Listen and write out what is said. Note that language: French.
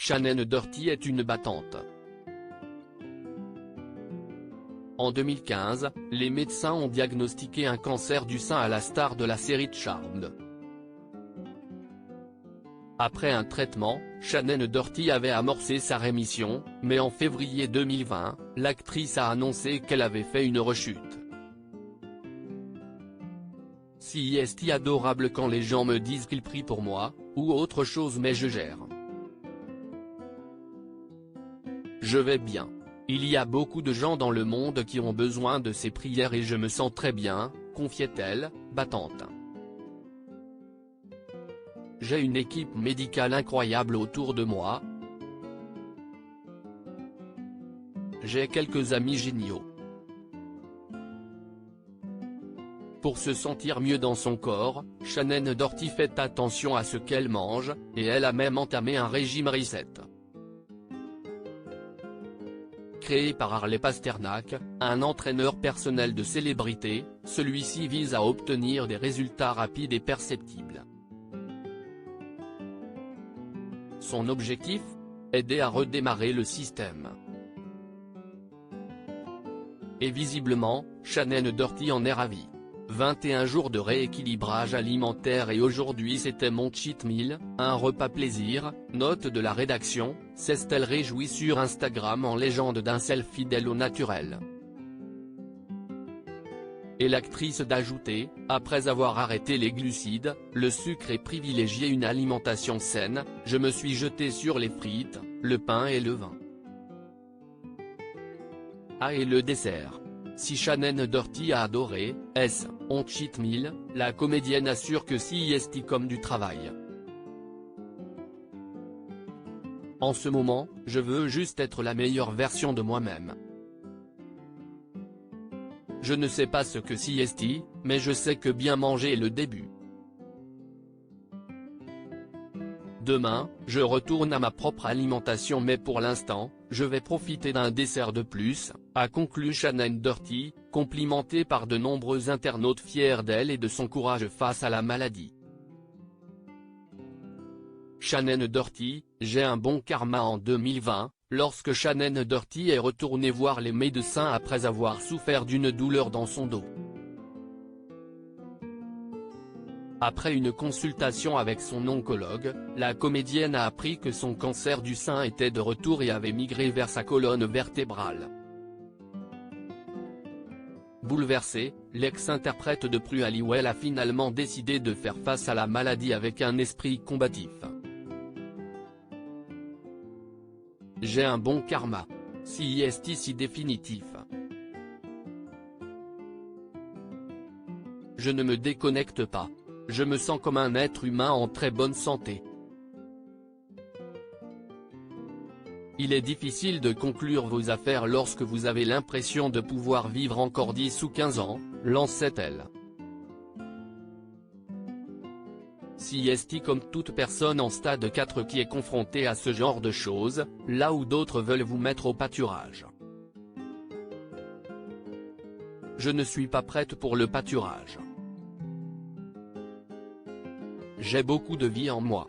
Shannon Doherty est une battante. En 2015, les médecins ont diagnostiqué un cancer du sein à la star de la série Charmed. Après un traitement, Shannon Doherty avait amorcé sa rémission, mais en février 2020, l'actrice a annoncé qu'elle avait fait une rechute. Si est adorable quand les gens me disent qu'ils prient pour moi, ou autre chose, mais je gère. Je vais bien. Il y a beaucoup de gens dans le monde qui ont besoin de ces prières et je me sens très bien, confiait-elle, battante. J'ai une équipe médicale incroyable autour de moi. J'ai quelques amis géniaux. Pour se sentir mieux dans son corps, Shannon Doherty fait attention à ce qu'elle mange, et elle a même entamé un régime reset. Créé par Harley Pasternak, un entraîneur personnel de célébrités, celui-ci vise à obtenir des résultats rapides et perceptibles. Son objectif ? Aider à redémarrer le système. Et visiblement, Shannon Doherty en est ravie. 21 jours de rééquilibrage alimentaire et aujourd'hui c'était mon cheat meal, un repas plaisir, note de la rédaction, s'est-elle réjouie sur Instagram en légende d'un sel fidèle au naturel. Et l'actrice d'ajouter, après avoir arrêté les glucides, le sucre et privilégié une alimentation saine, je me suis jetée sur les frites, le pain et le vin. Ah et le dessert. Si Shannon Doherty a adoré, on cheat meal, la comédienne assure que si est comme du travail. En ce moment, je veux juste être la meilleure version de moi-même. Je ne sais pas ce que si mais je sais que bien manger est le début. Demain, je retourne à ma propre alimentation mais pour l'instant, je vais profiter d'un dessert de plus, a conclu Shannon Doherty, complimentée par de nombreux internautes fiers d'elle et de son courage face à la maladie. Shannon Doherty, j'ai un bon karma en 2020, lorsque Shannon Doherty est retournée voir les médecins après avoir souffert d'une douleur dans son dos. Après une consultation avec son oncologue, la comédienne a appris que son cancer du sein était de retour et avait migré vers sa colonne vertébrale. Bouleversée, l'ex-interprète de Prue Halliwell a finalement décidé de faire face à la maladie avec un esprit combatif. J'ai un bon karma. Si définitif. Je ne me déconnecte pas. Je me sens comme un être humain en très bonne santé. Il est difficile de conclure vos affaires lorsque vous avez l'impression de pouvoir vivre encore 10 ou 15 ans, lançait-elle. Si comme toute personne en stade 4 qui est confrontée à ce genre de choses, là où d'autres veulent vous mettre au pâturage. Je ne suis pas prête pour le pâturage. J'ai beaucoup de vie en moi.